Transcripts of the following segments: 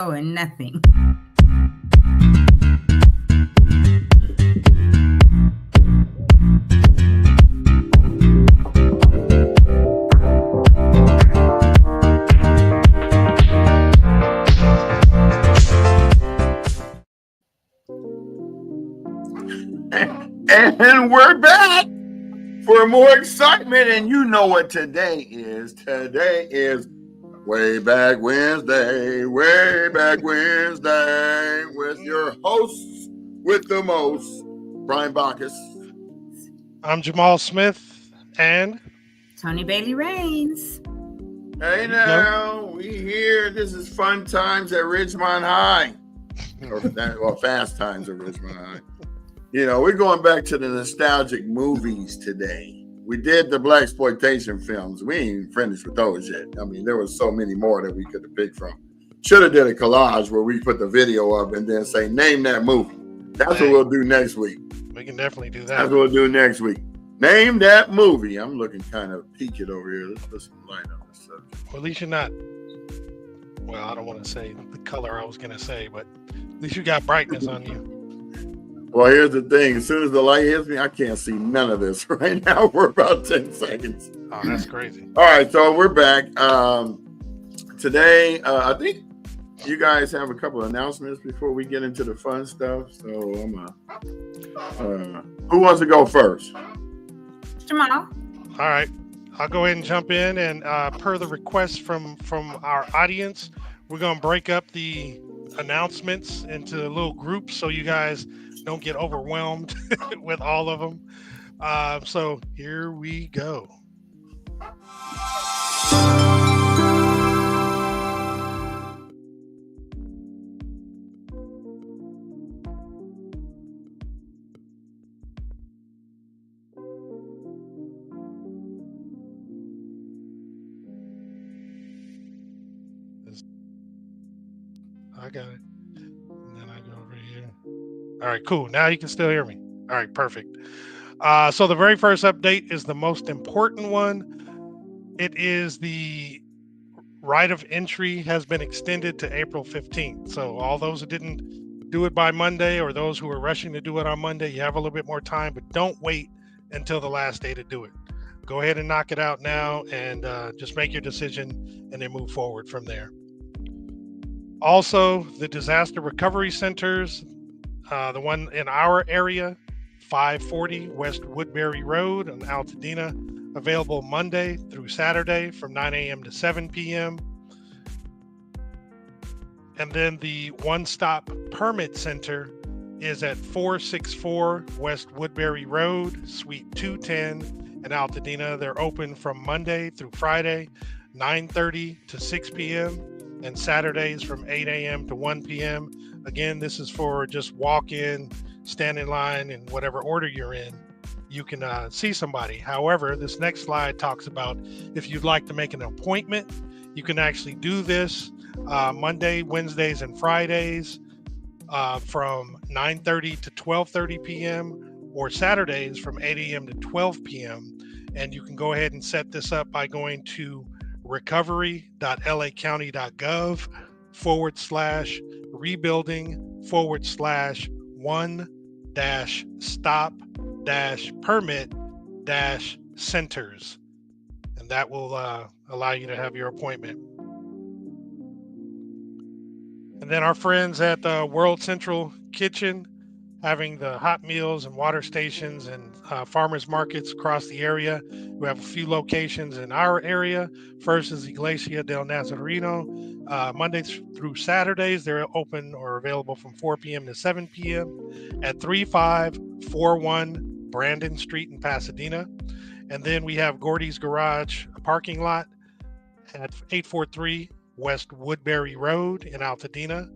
and nothing. And we're back for more excitement. And you know what today is. Today is Way Back Wednesday. Way Back Wednesday with your hosts with the most, Brian Bacchus. I'm Jamal Smith and Tony Bailey Rains. Hey now, we here. This is fun times at Ridgemont High. or fast times at Ridgemont High. You know, we're going back to the nostalgic movies today. We did the blaxploitation films. We ain't finished with those yet. I mean, there was so many more that we could have picked from. Should have did a collage where we put the video up and then say, name that movie. That's what we'll do next week. We can definitely do that. That's what we'll do next week. Name that movie. I'm looking kind of peaked over here. Let's put some light on this subject. Well, at least you're not, well, I don't want to say the color I was going to say, but at least you got brightness on you. Well, here's the thing. As soon as the light hits me, I can't see none of this right now for about 10 seconds. Oh, that's crazy. All right, so we're back. Today, I think you guys have a couple of announcements before we get into the fun stuff. So who wants to go first? Jamal. All right. I'll go ahead and jump in. And per the request from our audience, we're going to break up the announcements into little groups so you guys don't get overwhelmed with all of them. So here we go. I got it. And then I go over here. All right, cool. Now you can still hear me. All right, perfect. So the very first update is the most important one. It is the right of entry has been extended to April 15th. So all those who didn't do it by Monday or those who are rushing to do it on Monday, you have a little bit more time, but don't wait until the last day to do it. Go ahead and knock it out now and just make your decision and then move forward from there. Also, the disaster recovery centers, the one in our area, 540 West Woodbury Road in Altadena, available Monday through Saturday from 9 a.m. to 7 p.m. And then the one-stop permit center is at 464 West Woodbury Road, Suite 210 in Altadena. They're open from Monday through Friday, 9:30 to 6 p.m. and Saturdays from 8 a.m. to 1 p.m. Again, this is for just walk in, stand in line in whatever order you're in. You can see somebody. However, this next slide talks about if you'd like to make an appointment, you can actually do this Monday, Wednesdays, and Fridays from 9:30 to 12:30 p.m. or Saturdays from 8 a.m. to 12 p.m. And you can go ahead and set this up by going to recovery.lacounty.gov/rebuilding/stop-permit-centers. And that will allow you to have your appointment. And then our friends at the World Central Kitchen, having the hot meals and water stations and farmers markets across the area. We have a few locations in our area. First is Iglesia del Nazareno. Mondays through Saturdays, they're open or available from 4 p.m. to 7 p.m. at 3541 Brandon Street in Pasadena. And then we have Gordy's Garage parking lot at 843 West Woodbury Road in Altadena,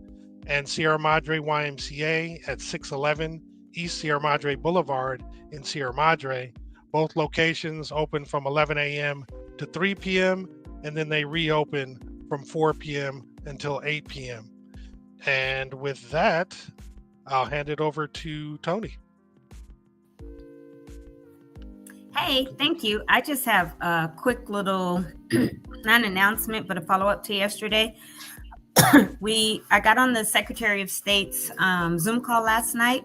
and Sierra Madre YMCA at 611 East Sierra Madre Boulevard in Sierra Madre. Both locations open from 11 a.m. to 3 p.m. and then they reopen from 4 p.m. until 8 p.m. And with that, I'll hand it over to Tony. Hey, thank you. I just have a quick little, not an announcement, but a follow-up to yesterday. I got on the Secretary of State's Zoom call last night,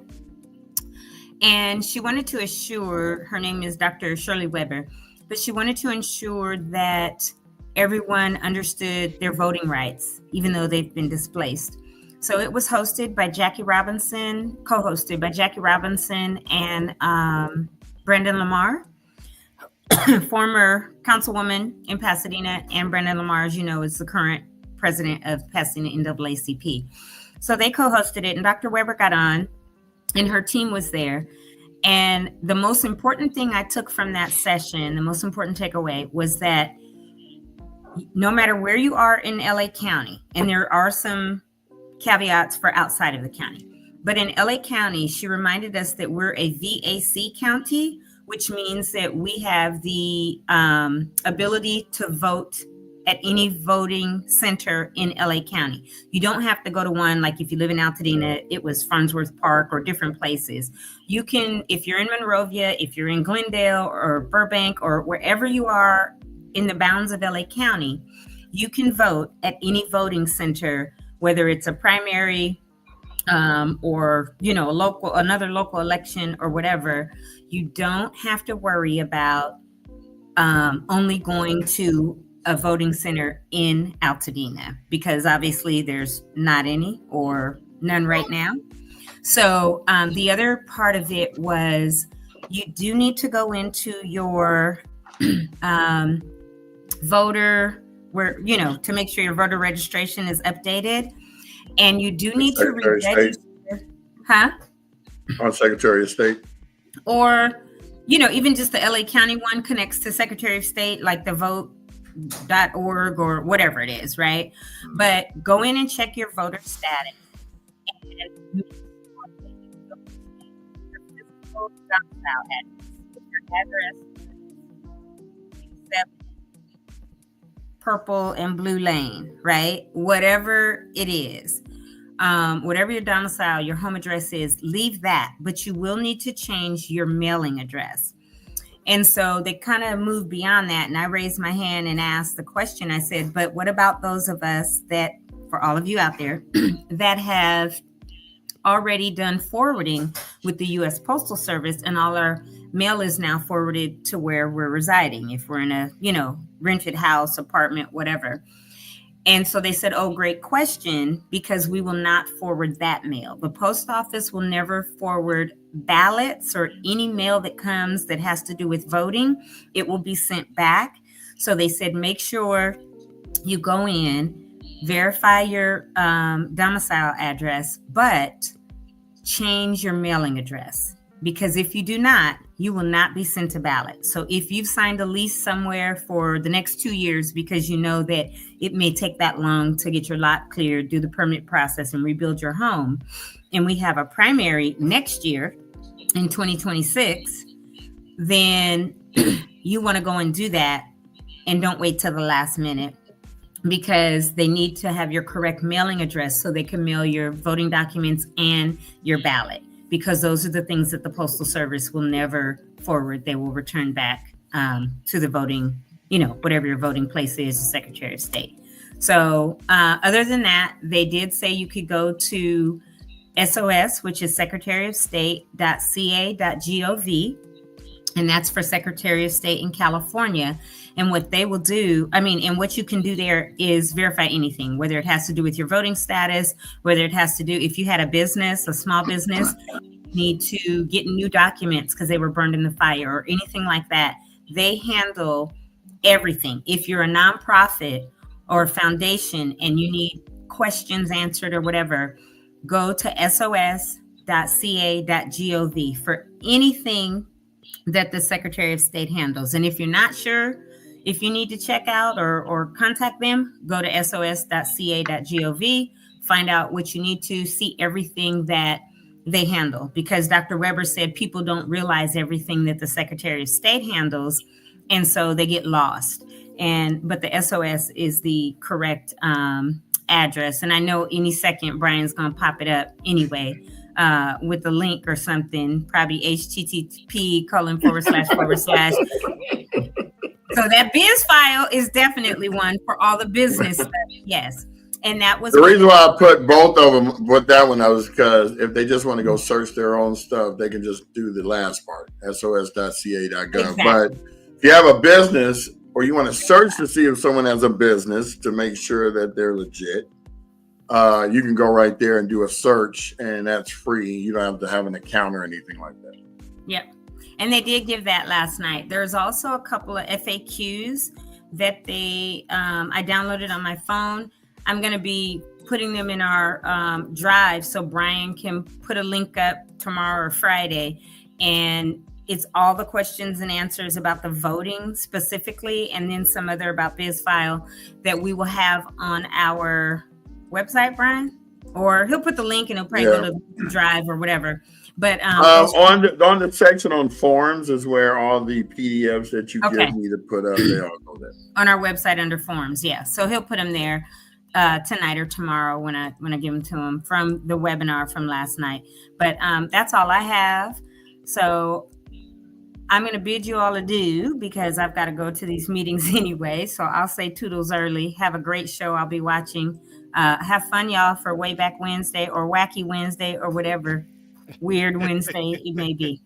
and she wanted to assure, her name is Dr. Shirley Weber, but she wanted to ensure that everyone understood their voting rights, even though they've been displaced. So it was hosted by Jackie Robinson, co-hosted by Jackie Robinson and Brendan Lamar, former councilwoman in Pasadena, and Brendan Lamar, as you know, is the current president of Pasadena NAACP. So they co-hosted it, and Dr. Weber got on, and her team was there. And the most important thing I took from that session, the most important takeaway, was that no matter where you are in LA County, and there are some caveats for outside of the county, but in LA County, she reminded us that we're a VAC county, which means that we have the ability to vote at any voting center in LA County. You don't have to go to one, like if you live in Altadena, it was Farnsworth Park or different places. You can, if you're in Monrovia, if you're in Glendale or Burbank or wherever you are in the bounds of LA County, you can vote at any voting center, whether it's a primary or, you know, another local election or whatever. You don't have to worry about only going to a voting center in Altadena, because obviously there's not any or none right now. So the other part of it was you do need to go into your voter, where, you know, to make sure your voter registration is updated, and you do need to re-register. On Secretary of State. Or, you know, even just the LA County one connects to Secretary of State, like the vote.org or whatever it is, right? But go in and check your voter status. And your physical domicile address. Your address is Purple and Blue Lane, right? Whatever it is. Whatever your domicile, your home address is, leave that, but you will need to change your mailing address. And so they kind of moved beyond that. And I raised my hand and asked the question. I said, but what about those of us that, for all of you out there, that have already done forwarding with the U.S. Postal Service, and all our mail is now forwarded to where we're residing, if we're in a, you know, rented house, apartment, whatever. And so they said, oh, great question, because we will not forward that mail. The post office will never forward ballots or any mail that comes that has to do with voting. It will be sent back. So they said, make sure you go in, verify your domicile address, but change your mailing address. Because if you do not, you will not be sent a ballot. So if you've signed a lease somewhere for the next 2 years, because you know that it may take that long to get your lot cleared, do the permit process, and rebuild your home, and we have a primary next year in 2026, then you want to go and do that, and don't wait till the last minute, because they need to have your correct mailing address so they can mail your voting documents and your ballot. Because those are the things that the Postal Service will never forward. They will return back to the voting, you know, whatever your voting place is, the Secretary of State. So other than that, they did say you could go to SOS, which is secretaryofstate.ca.gov. And that's for Secretary of State in California. And what they will do, and what you can do there is verify anything, whether it has to do with your voting status, whether it has to do, if you had a business, a small business, you need to get new documents because they were burned in the fire or anything like that. They handle everything. If you're a nonprofit or a foundation and you need questions answered or whatever, go to sos.ca.gov for anything that the Secretary of State handles. And if you're not sure, if you need to check out or contact them, go to sos.ca.gov, find out what you need to, see everything that they handle. Because Dr. Weber said people don't realize everything that the Secretary of State handles, and so they get lost. But the SOS is the correct address. And I know any second Brian's going to pop it up anyway. With the link or something, probably http://. So that biz file is definitely one for all the business stuff, yes. And that was the reason why I put both of them with that one was because if they just want to go search their own stuff, they can just do the last part, sos.ca.gov. Exactly. But if you have a business or you want to search to see if someone has a business to make sure that they're legit, you can go right there and do a search, and that's free. You don't have to have an account or anything like that. Yep. And they did give that last night. There's also a couple of FAQs that I downloaded on my phone. I'm going to be putting them in our drive so Brian can put a link up tomorrow or Friday. And it's all the questions and answers about the voting specifically, and then some other about BizFile that we will have on our website, Brian. Or he'll put the link and he'll probably go to the drive or whatever. But on the section on forms is where all the PDFs that you give me to put up, they all go there. On our website under forms, yeah. So he'll put them there tonight or tomorrow when I give them to him from the webinar from last night. But that's all I have. So I'm going to bid you all adieu because I've got to go to these meetings anyway. So I'll say toodles early. Have a great show. I'll be watching. Have fun, y'all, for Way Back Wednesday or Wacky Wednesday or whatever weird Wednesday it may be.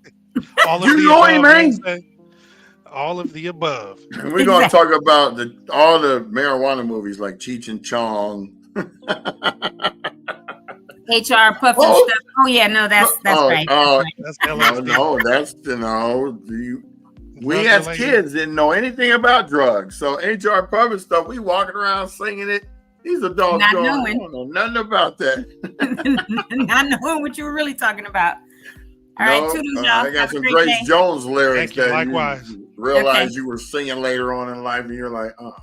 All of the above, Wednesday. All of the above. And we're going to talk about all the marijuana movies like Cheech and Chong. HR Puff and stuff. Oh yeah, no, that's right. That's we as kids didn't know anything about drugs. So HR Puff and stuff, we walking around singing it. These adults I don't know nothing about that. Not knowing what you were really talking about. All right, toodles, y'all. I got some Grace Jones lyrics that likewise. You realize you were singing later on in life, and you're like, oh.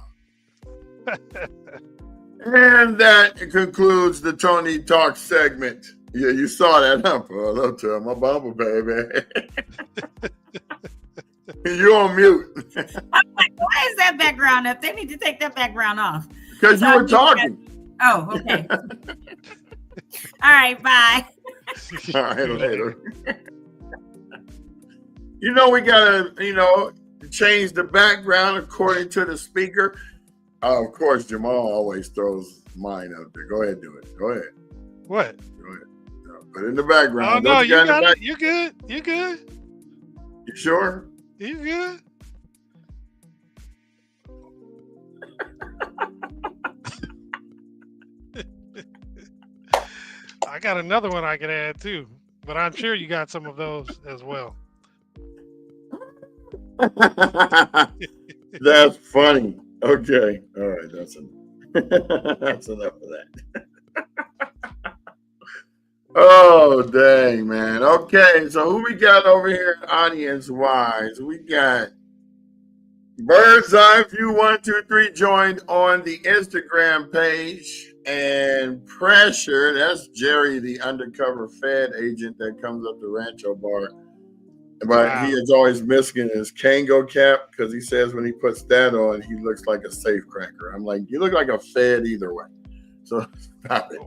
And that concludes the Tony Talk segment. Yeah, you saw that, huh? Hello to my bumper, baby. You're on mute. I'm like, why is that background up? They need to take that background off. Because you were talking. Oh, okay. All right, bye. All right, later. We got to, change the background according to the speaker. Of course, Jamal always throws mine out there. Go ahead, do it. Go ahead. What? Go ahead. No, put it in the background. Oh, no, you got it. You good. You good. You sure? You good. I got another one I could add too, but I'm sure you got some of those as well. That's funny. Okay. All right. That's enough of that. Oh, dang, man. Okay. So who we got over here audience-wise? We got Bird's Eye View 123 joined on the Instagram page. And Pressure, that's Jerry, the undercover Fed agent that comes up to Rancho Bar. But he is always missing his Kango cap because he says when he puts that on, he looks like a safe cracker. I'm like, you look like a Fed either way. So stop it.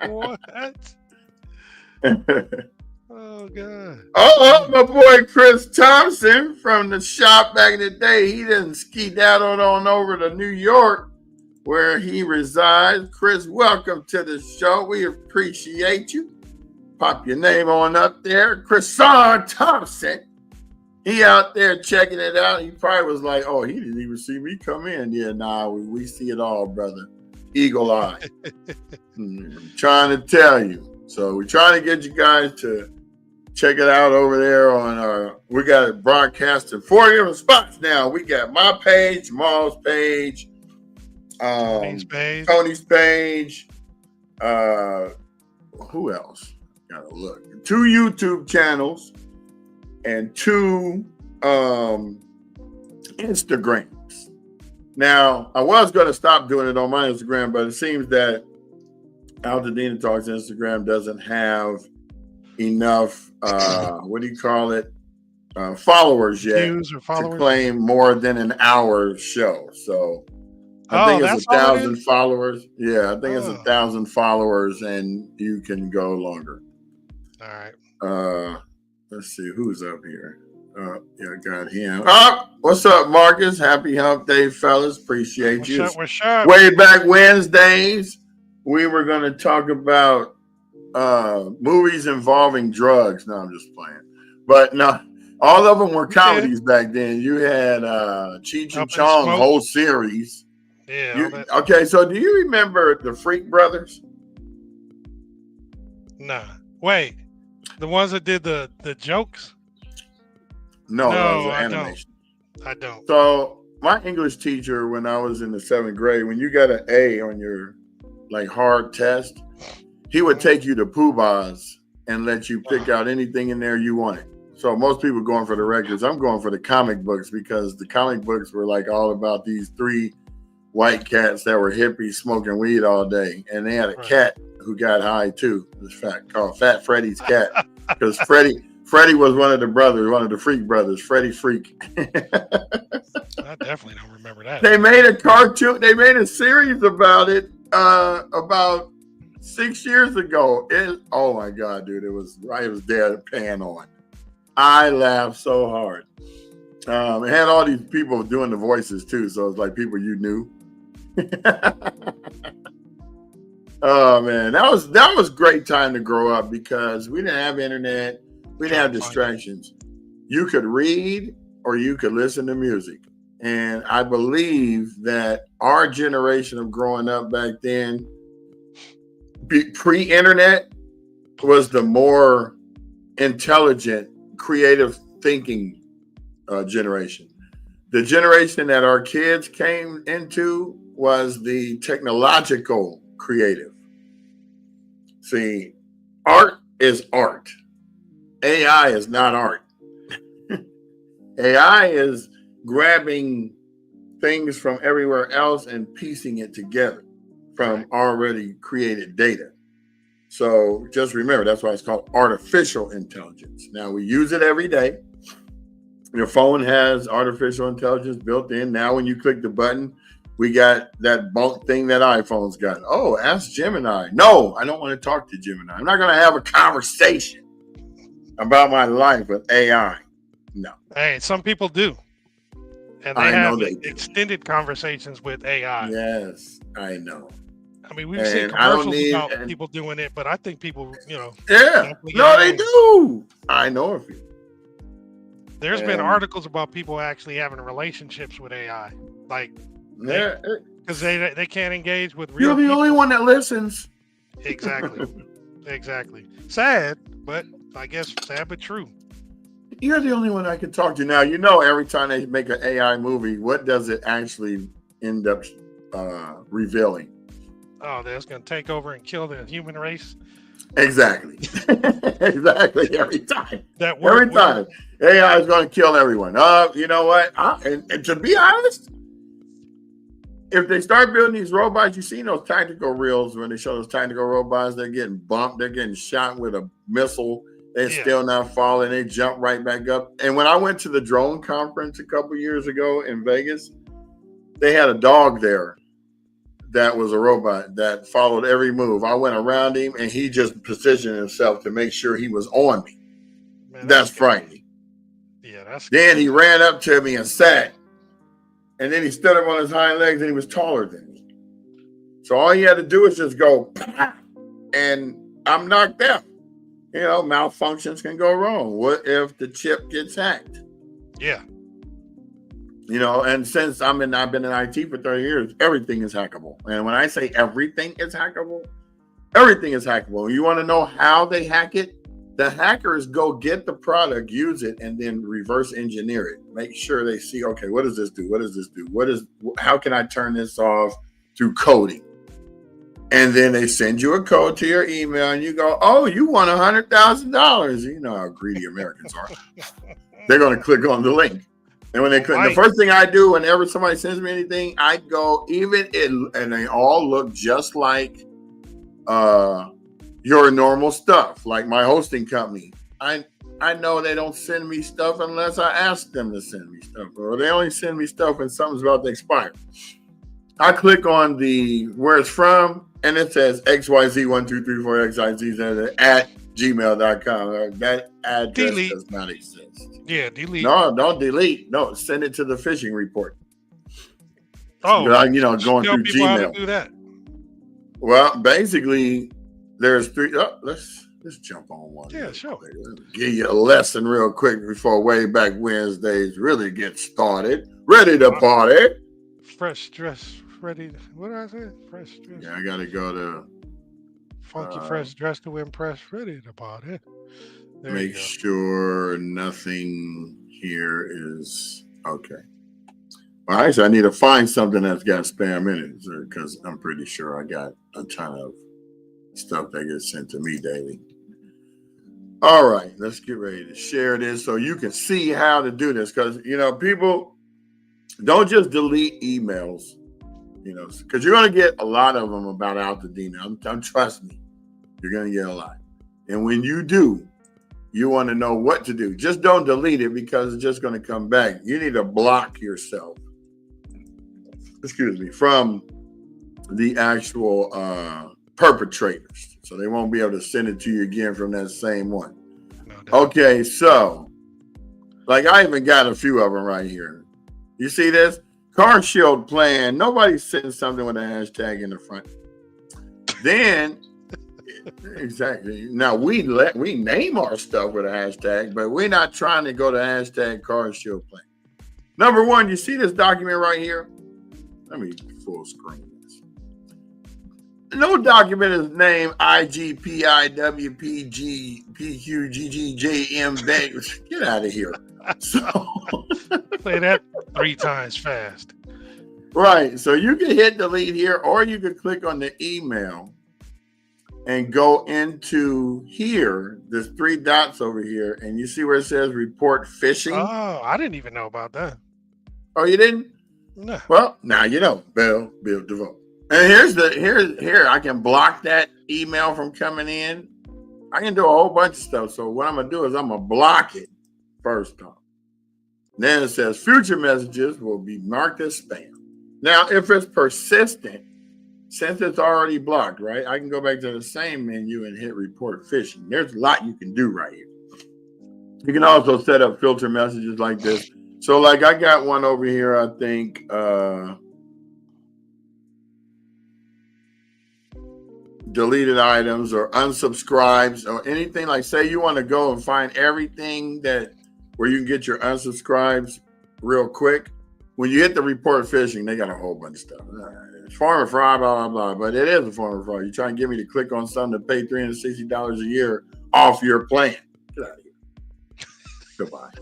What? Oh, God. Oh, my boy Chris Thompson from the shop back in the day. He didn't skedaddle on over to New York where he resides. Chris, welcome to the show. We appreciate you. Pop your name on up there. Chrison Thompson. He out there checking it out. He probably was like, oh, he didn't even see me come in. Yeah, nah, we see it all, brother. Eagle eye. I'm trying to tell you. So we're trying to get you guys to check it out over there on we got it broadcasted 4 different spots now. We got my page, Maul's page, Tony's page. Who else? Gotta look. 2 YouTube channels and 2 Instagrams. Now, I was going to stop doing it on my Instagram, but it seems that Altadena Talks Instagram doesn't have enough, followers yet to claim more than an hour show. So I think it's 1,000 followers. Yeah, I think it's 1,000 followers and you can go longer. All right. Let's see who's up here. Yeah, got him. What's up, Marcus? Happy Hump Day, fellas. Appreciate you. What's up? Way back Wednesdays, we were going to talk about movies involving drugs. No, I'm just playing. But no, all of them were comedies back then. You had Cheech and Chong whole series. Yeah. Okay, so do you remember the Freak Brothers? Nah. Wait. The ones that did the jokes? No, it was animation. I don't. So my English teacher, when I was in the 7th grade, when you got an A on your hard test, he would take you to Pooh Bah's and let you pick out anything in there you wanted. So most people going for the records. I'm going for the comic books because the comic books were all about these 3 white cats that were hippies smoking weed all day. And they had a cat who got high too. This called Fat Freddy's cat. Because Freddie was one of the brothers, one of the Freak brothers, Freddie Freak. I definitely don't remember that. They made a cartoon. They made a series about it about 6 years ago. Oh my God, dude! It was there to pan on. I laughed so hard. It had all these people doing the voices too, so it's like people you knew. Oh man, that was a great time to grow up because we didn't have internet. We didn't have distractions. You could read or you could listen to music. And I believe that our generation of growing up back then, pre-internet, was the more intelligent, creative thinking generation. The generation that our kids came into was the technological creative. See, art is art. AI is not art. AI is grabbing things from everywhere else and piecing it together from already created data. So just remember, that's why it's called artificial intelligence. Now we use it every day. Your phone has artificial intelligence built in. Now when you click the button, we got that bulk thing that iPhone's got. Oh, ask Gemini. No, I don't want to talk to Gemini. I'm not going to have a conversation about my life with AI. No. Hey, some people do. And they have extended conversations with AI. Yes, I know. I mean, we've seen commercials about people doing it, but I think people, Yeah. No, they do. I know a few. There's been articles about people actually having relationships with AI. Because they can't engage with real people. You're the only one that listens. Exactly. Exactly. Sad, but I guess sad but true. You're the only one I can talk to. Now, every time they make an AI movie, what does it actually end up revealing? Oh, that's going to take over and kill the human race? Exactly. Exactly. Every time. Every time. AI is going to kill everyone. You know what? And to be honest, if they start building these robots, you see those tactical reels when they show those tactical robots, they're getting bumped, they're getting shot with a missile. They're still not falling. They jump right back up. And when I went to the drone conference a couple years ago in Vegas, they had a dog there that was a robot that followed every move. I went around him and he just positioned himself to make sure he was on me. Man, that's frightening. Yeah, that's Then he ran up to me and sat. And then he stood up on his hind legs and he was taller than me. So all he had to do is just go, and I'm knocked out. Malfunctions can go wrong. What if the chip gets hacked? Yeah. And since I've been in IT for 30 years, everything is hackable. And when I say everything is hackable, everything is hackable. You want to know how they hack it? The hackers go get the product, use it, and then reverse engineer it. Make sure they see, okay, what does this do? What does this do? How can I turn this off through coding? And then they send you a code to your email and you go, oh, you won $100,000. You know how greedy Americans are. They're going to click on the link. And when they click, the first thing I do whenever somebody sends me anything, I go, and they all look just like your normal stuff, like my hosting company. I know they don't send me stuff unless I ask them to send me stuff, or they only send me stuff when something's about to expire. I click on where it's from, and it says XYZ1234XYZ at gmail.com. That address Delete. does not exist. Yeah, delete. No, don't delete. No, send it to the phishing report. Oh, going tell through people how to Gmail. do that. Well, basically, there's three. Oh, let's jump on one. Yeah, sure. Give you a lesson real quick before Way Back Wednesdays really get started. Ready to party. Fresh dress, ready. What did I say? Fresh dress. Yeah, I got to go to Funky fresh dress to impress, ready to party. There make sure nothing here is okay. Well, actually, I need to find something that's got spam in it because I'm pretty sure I got a ton of stuff that gets sent to me daily. All right, let's get ready to share this so you can see how to do this. Because, people don't just delete emails, because you're going to get a lot of them about Altadena. Trust me, you're going to get a lot. And when you do, you want to know what to do. Just don't delete it because it's just going to come back. You need to block yourself, from the actual perpetrators. So they won't be able to send it to you again from that same one. Okay, so I even got a few of them right here. You see this? Car shield plan. Nobody sends something with a hashtag in the front. Then, exactly. Now we name our stuff with a hashtag, but we're not trying to go to hashtag car shield plan. Number one, you see this document right here? Let me full screen this. No document is named IGPIWPGPQGGJM. Get out of here. So say that 3 times fast. Right. So you can hit delete here, or you can click on the email and go into here. There's 3 dots over here, and you see where it says report phishing. Oh, I didn't even know about that. Oh, you didn't? No. Well, now you know. Bill DeVoe. And here I can block that email from coming in. I can do a whole bunch of stuff. So what I'm gonna do is I'm gonna block it first off. Then it says future messages will be marked as spam. Now, if it's persistent, since it's already blocked, right? I can go back to the same menu and hit report phishing. There's a lot you can do right here. You can also set up filter messages like this. So I got one over here, I think, deleted items or unsubscribes or anything. Say you want to go and find everything where you can get your unsubscribes real quick. When you hit the report phishing, they got a whole bunch of stuff. It's form of fraud, blah, blah, blah. But it is a form of fraud. You're trying to get me to click on something to pay $360 a year off your plan. Get out of here. Goodbye.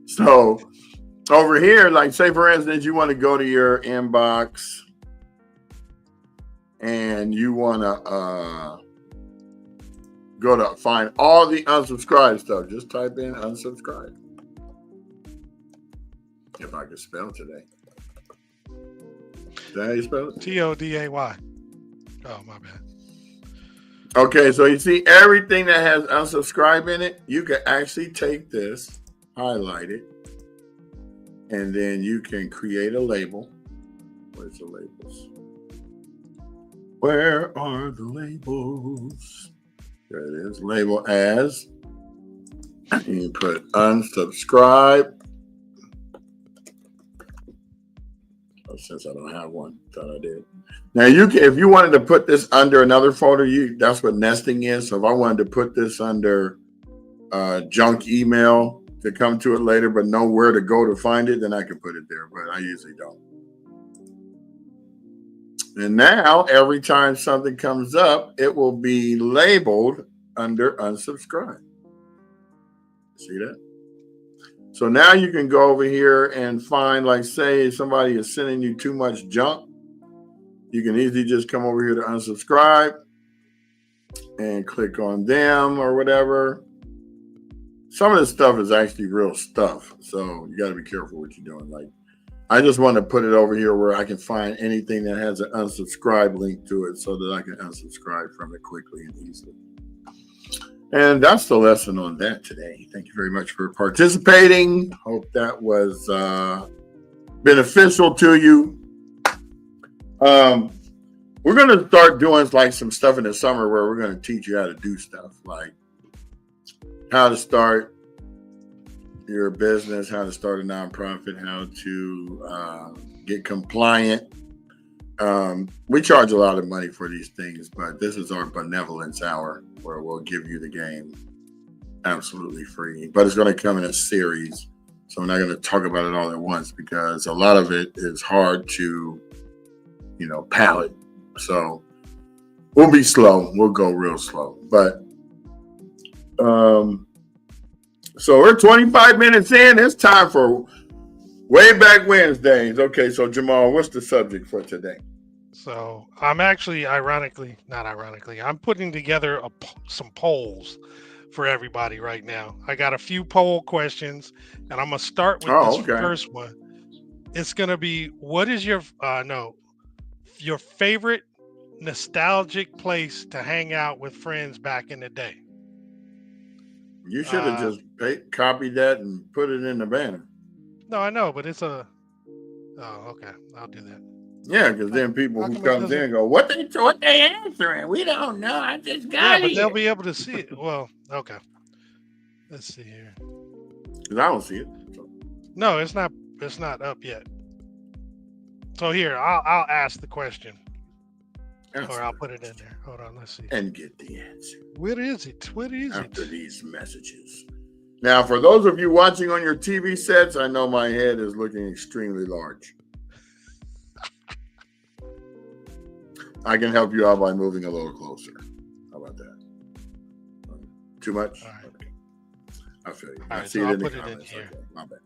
So over here, say for instance, you want to go to your inbox and you want to go to find all the unsubscribed stuff. Just type in unsubscribe. If I could spell today. Is that how you spell it? Today. Oh, my bad. Okay, so you see everything that has unsubscribe in it, you can actually take this, highlight it, and then you can create a label. Where's the labels? Where are the labels? There it is. Label as. And you put unsubscribe. Oh, since I don't have one, thought I did. Now you can, if you wanted to put this under another folder, that's what nesting is. So if I wanted to put this under junk email to come to it later, but know where to go to find it, then I can put it there. But I usually don't. And now every time something comes up, it will be labeled under unsubscribe. See that? So now you can go over here and find, say somebody is sending you too much junk. You can easily just come over here to unsubscribe and click on them or whatever. Some of this stuff is actually real stuff. So you got to be careful what you're doing. I just want to put it over here where I can find anything that has an unsubscribe link to it so that I can unsubscribe from it quickly and easily. And that's the lesson on that today. Thank you very much for participating. Hope that was beneficial to you. we're gonna start doing like some stuff in the summer where we're gonna teach you how to do stuff, like how to start your business, how to start a nonprofit, how to get compliant. We charge a lot of money for these things, but this is our benevolence hour where we'll give you the game absolutely free. But it's going to come in a series, so we're not going to talk about it all at once because a lot of it is hard to, palate. So we'll be slow. We'll go real slow. But so we're 25 minutes in. It's time for Way Back Wednesdays. Okay, so Jamal, what's the subject for today? So I'm actually, not ironically, I'm putting together some polls for everybody right now. I got a few poll questions, and I'm gonna start with this first one. It's gonna be, what is your favorite nostalgic place to hang out with friends back in the day? You should have just copied that and put it in the banner. No, I know, but it's a. Oh, okay, I'll do that. Yeah, because then people who comes in go, what they answering? We don't know. I just got it. But they'll be able to see it. Well, okay. Let's see here. Because I don't see it. So. No, it's not. It's not up yet. So here, I'll ask the question, or I'll put it in there. Hold on, let's see. And get the answer. Where is it? After these messages. Now, for those of you watching on your TV sets, I know my head is looking extremely large. I can help you out by moving a little closer. How about that? Too much? All right. Okay. I feel you. I see so it I'll in the put comments. it in here. Okay, my bad.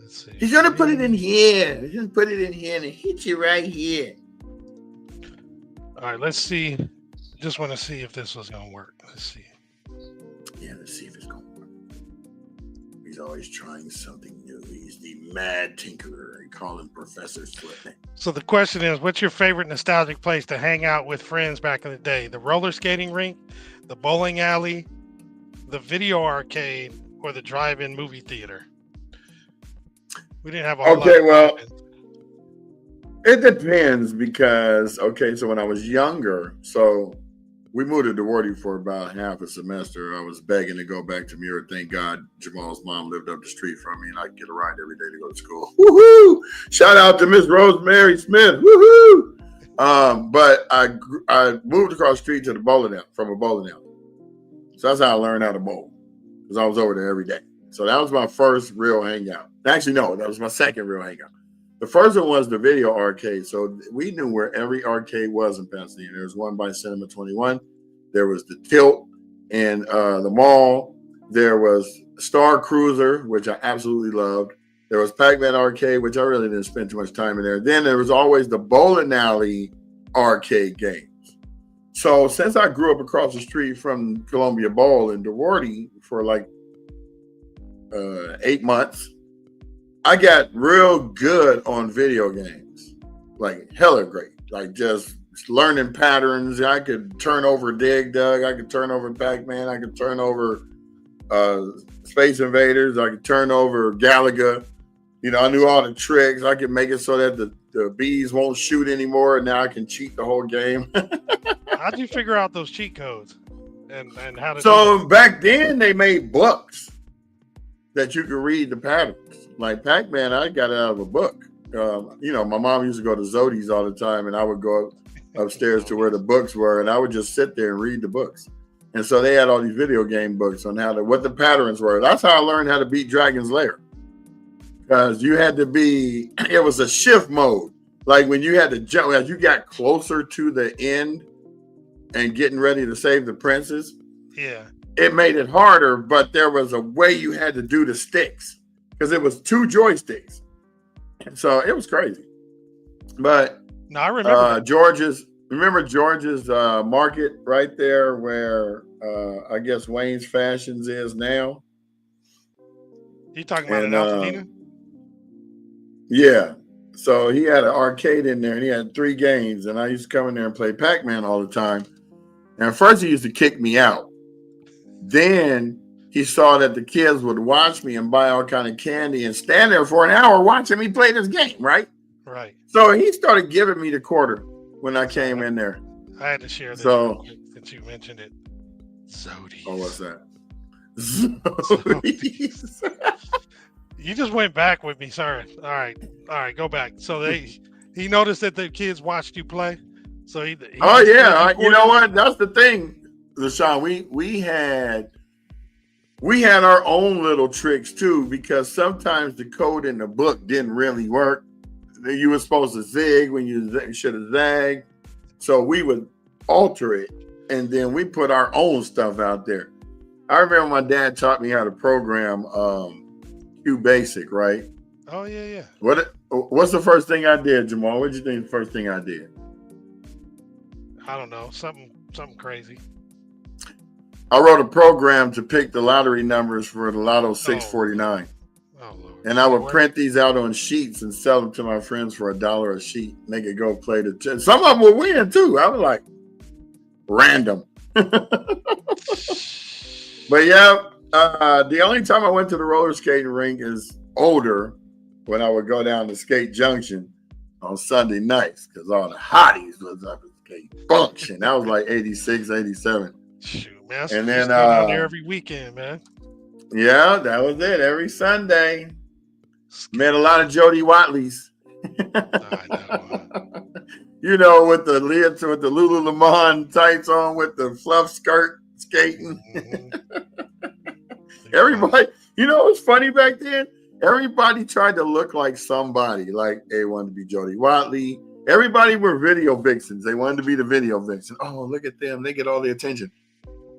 Let's see. He's going to put it in here. He's going to put it in here and hit you right here. All right, let's see. Just want to see if this was going to work. Let's see. Yeah, let's see if it's going to work. He's always trying something new. He's the mad tinkerer. They call him Professor Slipknot. So the question is, what's your favorite nostalgic place to hang out with friends back in the day? The roller skating rink, the bowling alley, the video arcade, or the drive-in movie theater? We didn't have a whole lot of well, it depends because, so when I was younger, we moved to Duarte for about half a semester. I was begging to go back to Muir. Thank God Jamal's mom lived up the street from me and I could get a ride every day to go to school. Woohoo! Shout out to Miss Rosemary Smith. Woohoo! But I moved across the street to the bowling alley, from a bowling alley. So that's how I learned how to bowl because I was over there every day. So that was my first real hangout. Actually, no, that was my second real hangout. The first one was the video arcade. So we knew where every arcade was in Pasadena. There was one by Cinema 21. There was the Tilt in the mall. There was Star Cruiser, which I absolutely loved. There was Pac-Man Arcade, which I really didn't spend too much time in there. Then there was always the bowling alley arcade games. So since I grew up across the street from Columbia Bowl in Duarte for like 8 months, I got real good on video games, like hella great, like just learning patterns. I could turn over Dig Dug, I could turn over Pac-Man, I could turn over Space Invaders, I could turn over Galaga. I knew all the tricks. I could make it so that the bees won't shoot anymore, and now I can cheat the whole game. How'd you figure out those cheat codes and how to? So back then they made books that you could read the patterns. Like Pac-Man, I got it out of a book. My mom used to go to Zodi's all the time, and I would go upstairs to where the books were, and I would just sit there and read the books. And so they had all these video game books on what the patterns were. That's how I learned how to beat Dragon's Lair. Because you had to it was a shift mode. Like when you had to jump, as you got closer to the end and getting ready to save the princess. Yeah. It made it harder, but there was a way you had to do the sticks because it was 2 joysticks. And so it was crazy. But no, I remember George's market right there where I guess Wayne's Fashions is now. You talking about in Altadena? Yeah. So he had an arcade in there and he had 3 games, and I used to come in there and play Pac-Man all the time. And at first he used to kick me out. Then he saw that the kids would watch me and buy all kind of candy and stand there for an hour watching me play this game, right? Right. So he started giving me the quarter when I came in there. I had to share this So, since you mentioned it. Zodies. Oh, what's that? Zodies. You just went back with me, sorry. All right, go back. So he noticed that the kids watched you play. So he oh yeah, you know what? That's the thing, LaShawn. We had our own little tricks too, because sometimes the code in the book didn't really work. You were supposed to zig when you should have zagged. So we would alter it, and then we put our own stuff out there. I remember my dad taught me how to program Q Basic, right? Oh yeah. What's the first thing I did, Jamal? What did you think the first thing I did? I don't know, something crazy. I wrote a program to pick the lottery numbers for the Lotto 649. Oh Lord. And I would print these out on sheets and sell them to my friends for $1 a sheet. And they could go play the. Some of them would win too. I was like, random. But yeah, the only time I went to the roller skating rink is older, when I would go down to Skate Junction on Sunday nights, because all the hotties was up at Skate Function. That was like 86, 87. Shoot, man. And then down there every weekend, man. Yeah, that was it. Every Sunday. Met a lot of Jody Watleys. You know, with the Lululemon tights on, with the fluff skirt skating. Everybody, you know what's funny back then? Everybody tried to look like somebody. Like they wanted to be Jody Watley. Everybody were video vixens. They wanted to be the video vixen. Oh, look at them. They get all the attention.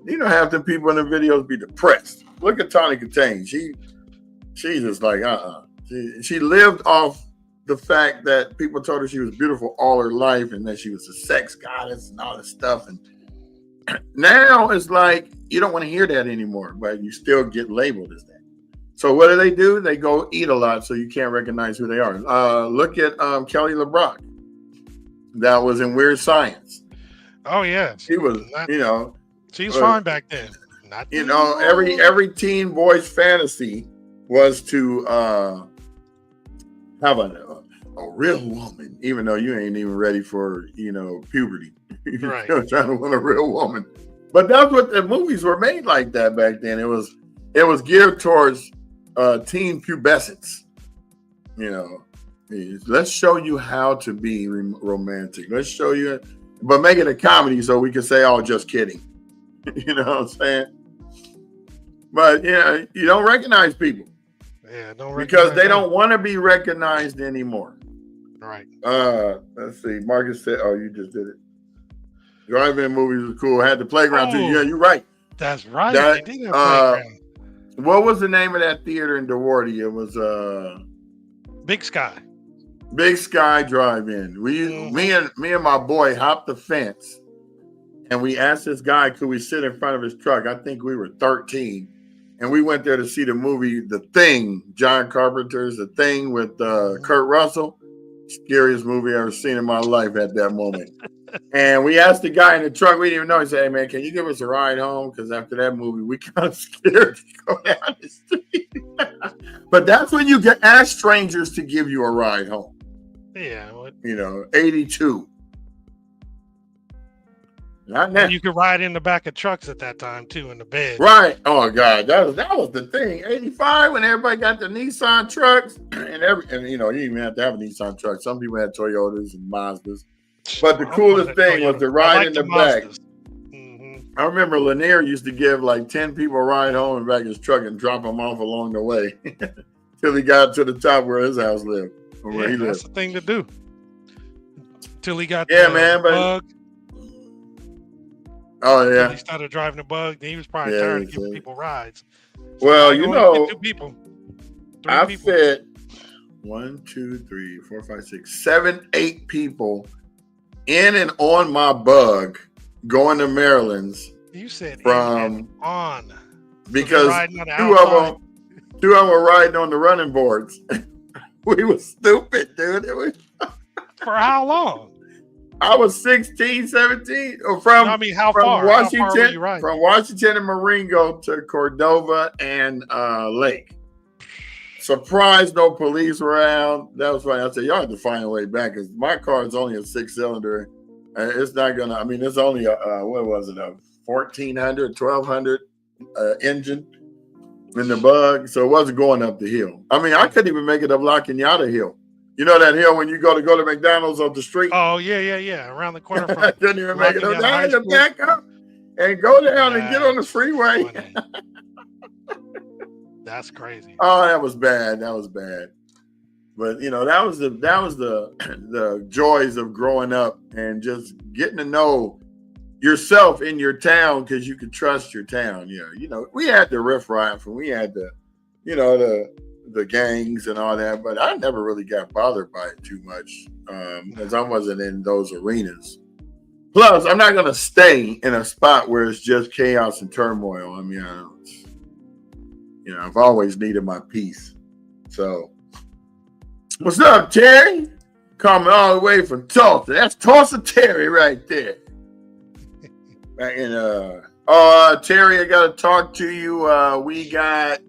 You know, half the people in the videos be depressed. Look at Tawny Katane. She's just like, She lived off the fact that people told her she was beautiful all her life and that she was a sex goddess and all this stuff. And now it's like, you don't want to hear that anymore, but you still get labeled as that. So what do? They go eat a lot so you can't recognize who they are. Look at Kelly LeBrock. That was in Weird Science. Oh, yeah. She was, She was fine back then. Every teen boy's fantasy was to have a real woman, even though you ain't even ready for, puberty. You're right. Trying to want a real woman. But that's what the movies were made like that back then. It was geared towards teen pubescence. Let's show you how to be romantic. Let's show you, but make it a comedy so we can say, "Oh, just kidding." You know what I'm saying? But you don't recognize people. Yeah, because they don't want to be recognized anymore. Right. Let's see. Marcus said, "Oh, you just did it." Drive-in movies was cool. Had the playground too. Yeah, you're right. That's right. They did have playground. What was the name of that theater in DeWarty? It was Big Sky. Big Sky Drive-In. Me and my boy hopped the fence, and we asked this guy, could we sit in front of his truck? I think we were 13, and we went there to see the movie The Thing, John Carpenter's The Thing with Kurt Russell. Scariest movie I've ever seen in my life at that moment. And we asked the guy in the truck, we didn't even know. He said, "Hey, man, can you give us a ride home? Because after that movie, we kind of scared to go down the street." But that's when you ask strangers to give you a ride home. Yeah. 82. Not now. You could ride in the back of trucks at that time, too, in the bed. Right. Oh, God. That was the thing. 85, when everybody got the Nissan trucks. And you didn't even have to have a Nissan truck. Some people had Toyotas and Mazdas. But the coolest thing was to ride in the back. I remember Lanier used to give like 10 people a ride home and back his truck and drop them off along the way till he got to the top where his house lived. Or where he lived. That's the thing to do. Till he got bug. Oh, yeah. He started driving the bug. Then he was probably tired of giving people rides. So well, 2 people. I fit 1, 2, 3, 4, 5, 6, 7, 8 people in and on my bug going to Maryland's. You said from on because two of them were riding on the running boards. We was stupid, dude. For how long? I was 16, 17. How far? Washington, how far were you riding? From Washington and Marengo to Cordova and Lake. Surprised no police were around. That was funny. I said, y'all have to find a way back because my car is only a 6-cylinder. It's not going to, I mean, it's only what was it, a 1400, 1200 engine in the bug. So it wasn't going up the hill. I mean, I couldn't even make it up La Cañada Hill. You know that hill when you go to McDonald's up the street? Oh, yeah. Around the corner from I couldn't even make it up. I had to school. back up and go down and get on the freeway. That's crazy. Oh, that was bad. But you know, that was the joys of growing up and just getting to know yourself in your town because you could trust your town. Yeah, you know, we had the riffraff and we had the gangs and all that, but I never really got bothered by it too much because I wasn't in those arenas. Plus, I'm not gonna stay in a spot where it's just chaos and turmoil. I mean, I've always needed my peace. So, what's up, Terry? Coming all the way from Tulsa. That's Tulsa Terry right there. Terry, I got to talk to you. We got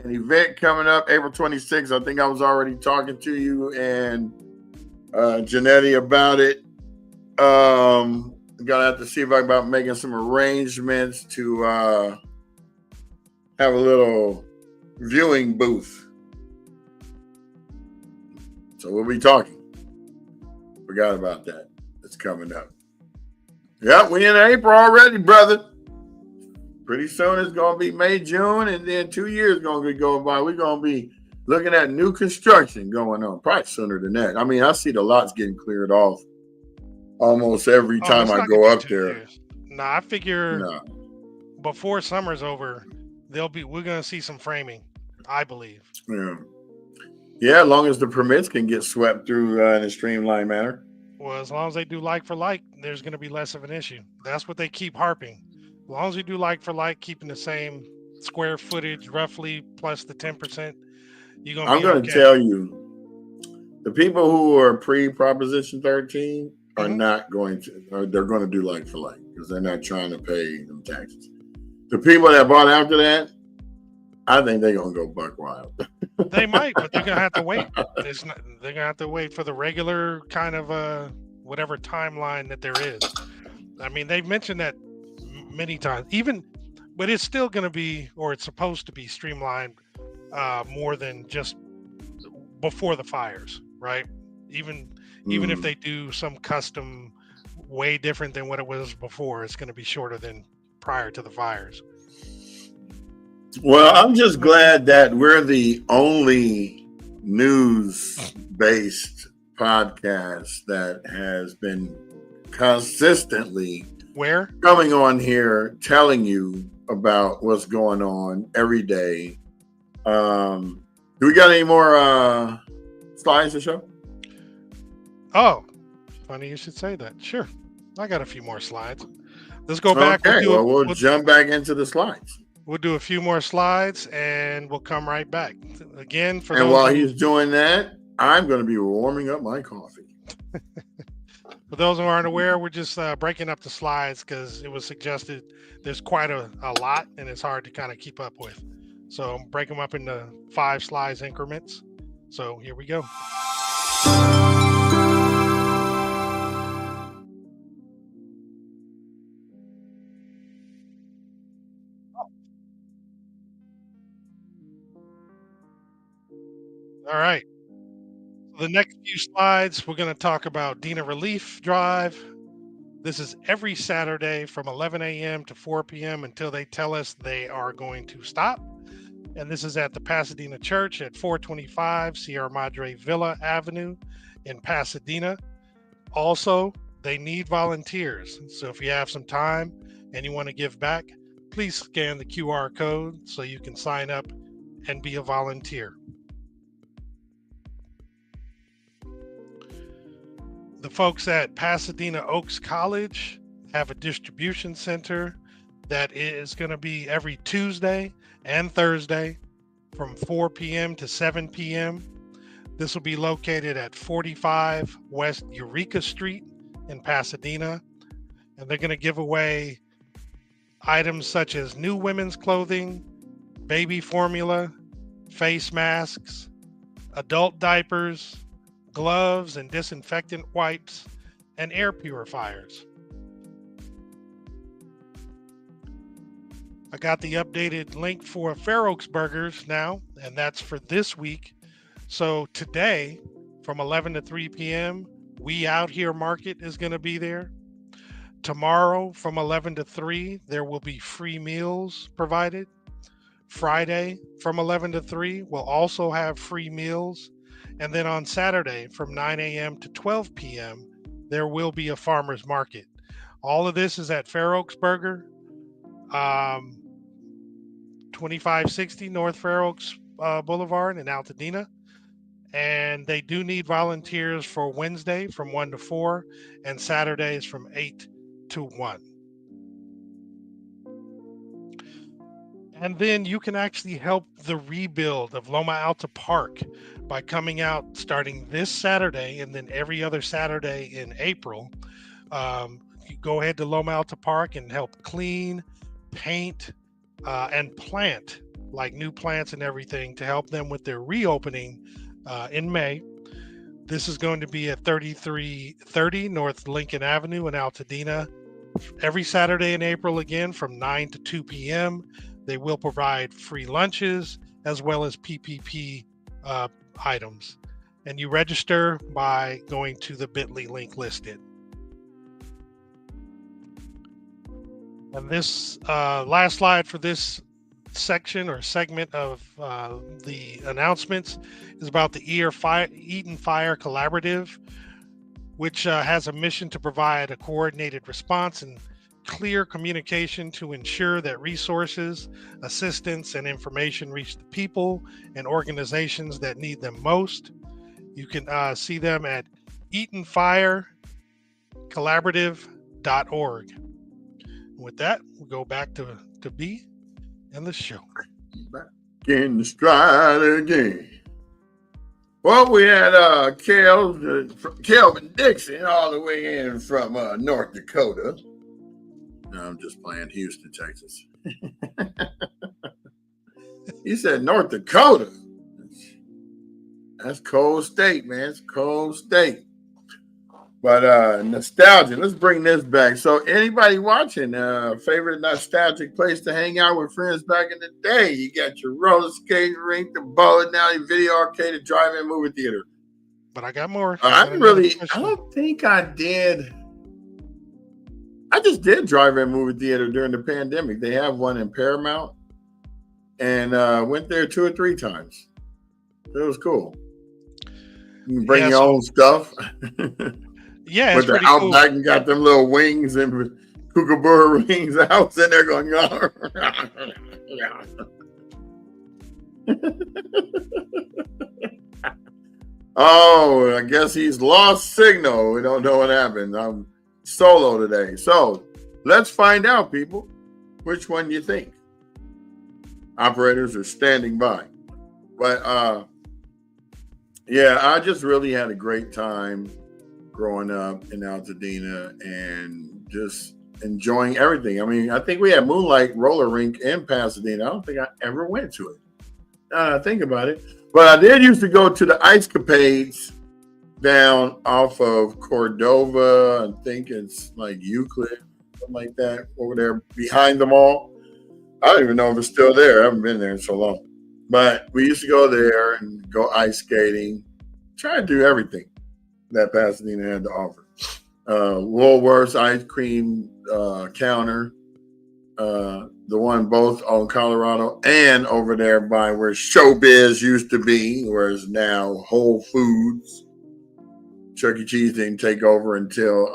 an event coming up April 26th. I think I was already talking to you and Janetti about it. Gonna have to see if I can about making some arrangements to have a little viewing booth. So we'll be talking. Forgot about that. It's coming up. Yep, we in April already, brother. Pretty soon it's going to be May, June, and then 2 years going to be going by. We're going to be looking at new construction going on. Probably sooner than that. I mean, I see the lots getting cleared off almost every time I go up there. I figure before summer's over, we're going to see some framing, I believe. Yeah, as long as the permits can get swept through in a streamlined manner. Well, as long as they do like for like, there's going to be less of an issue. That's what they keep harping. As long as you do like for like, keeping the same square footage roughly plus the 10%, you're going to be I'm going to tell you, the people who are pre-Proposition 13 are not going to, they're going to do like for like because they're not trying to pay them taxes. The people that bought after that, I think they're going to go buck wild. They might, but they're going to have to wait. They're going to have to wait for the regular kind of whatever timeline that there is. I mean, they've mentioned that many times, but it's still going to be, or it's supposed to be streamlined more than just before the fires, right? Even if they do some custom way different than what it was before, it's going to be shorter than prior to the fires. Well, I'm just glad that we're the only news-based podcast that has been consistently coming on here telling you about what's going on every day. Do we got any more slides to show? Oh, funny you should say that. Sure. I got a few more slides. Let's go back. Okay, we'll jump back into the slides. We'll do a few more slides and we'll come right back. Again, while he's doing that, I'm going to be warming up my coffee. For those who aren't aware, we're just breaking up the slides because it was suggested there's quite a lot and it's hard to kind of keep up with. So break them up into 5 slides increments. So here we go. All right. The next few slides, we're going to talk about Dina Relief Drive. This is every Saturday from 11 a.m. to 4 p.m. until they tell us they are going to stop. And this is at the Pasadena Church at 425 Sierra Madre Villa Avenue in Pasadena. Also, they need volunteers. So if you have some time and you want to give back, please scan the QR code so you can sign up and be a volunteer. The folks at Pasadena Oaks College have a distribution center that is going to be every Tuesday and Thursday from 4 p.m. to 7 p.m. This will be located at 45 West Eureka Street in Pasadena. And they're going to give away items such as new women's clothing, baby formula, face masks, adult diapers, gloves and disinfectant wipes, and air purifiers. I got the updated link for Fair Oaks Burgers now, and that's for this week. So today, from 11 to 3 p.m., We Out Here Market is going to be there. Tomorrow, from 11 to 3, there will be free meals provided. Friday, from 11 to 3, we'll also have free meals. And then on Saturday, from 9 a.m. to 12 p.m., there will be a farmer's market. All of this is at Fair Oaks Burger, 2560 North Fair Oaks Boulevard in Altadena. And they do need volunteers for Wednesday from 1 to 4 and Saturdays from 8 to 1. And then you can actually help the rebuild of Loma Alta Park by coming out starting this Saturday and then every other Saturday in April. You go ahead to Loma Alta Park and help clean, paint, and plant, like new plants and everything, to help them with their reopening in May. This is going to be at 3330 North Lincoln Avenue in Altadena. Every Saturday in April, again, from 9 to 2 p.m. They will provide free lunches as well as PPP items. And you register by going to the bit.ly link listed. And this last slide for this section or segment of the announcements is about the Eaton Fire Collaborative, which has a mission to provide a coordinated response and clear communication to ensure that resources, assistance, and information reach the people and organizations that need them most. You can see them at eatonfirecollaborative.org. With that, we'll go back to B and the show. Back in the stride again. Well, we had Kelvin Dixon all the way in from North Dakota. No, I'm just playing. Houston, Texas. He said North Dakota. That's cold state, man. It's cold state. But nostalgia, let's bring this back. So anybody watching, favorite nostalgic place to hang out with friends back in the day? You got your roller skating rink, the bowling alley, video arcade, the drive-in movie theater. But I got more. I don't think I did. I just did drive-in movie theater during the pandemic. They have one in Paramount, and went there 2 or 3 times. It was cool. You can bring your own stuff. Yeah, it's with the Outback cool. And got them little wings and kookaburra wings. I was in there going, oh, I guess he's lost signal. We don't know what happened. I'm solo today. So let's find out, people, which one you think. Operators are standing by. But yeah, I just really had a great time growing up in Altadena and just enjoying everything. I mean, I think we had Moonlight Roller Rink in Pasadena. I don't think I ever went to it. Think about it. But I did used to go to the Ice Capades down off of Cordova. I think it's like Euclid, something like that, over there behind the mall. I don't even know if it's still there. I haven't been there in so long. But we used to go there and go ice skating, try to do everything that Pasadena had to offer. Woolworth's ice cream counter, the one both on Colorado and over there by where Showbiz used to be, whereas now Whole Foods. Chuck E. Cheese didn't take over until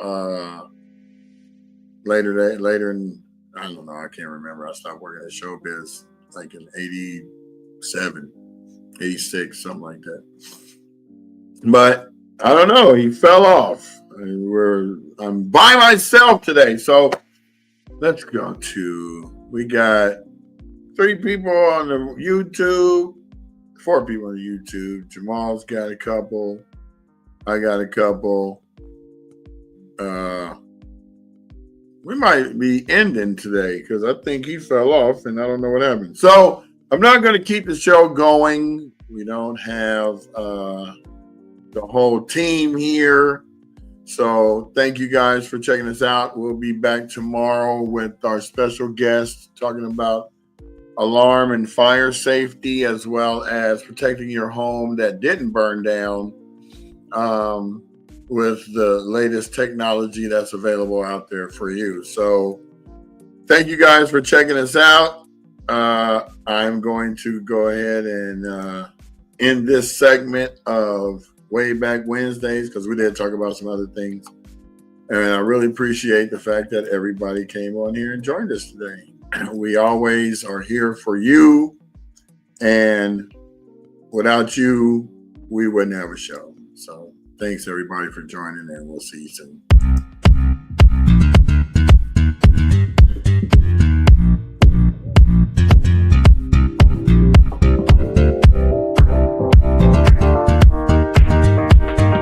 later in, I don't know, I can't remember. I stopped working at Showbiz like in 87, 86, something like that. But I don't know. He fell off. I'm by myself today. So let's go to, we got 3 people on the YouTube, 4 people on the YouTube. Jamal's got a couple. I got a couple. We might be ending today because I think he fell off and I don't know what happened. So I'm not going to keep the show going. We don't have the whole team here. So thank you guys for checking us out. We'll be back tomorrow with our special guest talking about alarm and fire safety, as well as protecting your home that didn't burn down with the latest technology that's available out there for you. So thank you guys for checking us out. I'm going to go ahead and end this segment of Way Back Wednesdays, because we did talk about some other things. And I really appreciate the fact that everybody came on here and joined us today. We always are here for you. And without you, we wouldn't have a show. So thanks, everybody, for joining, and we'll see you soon.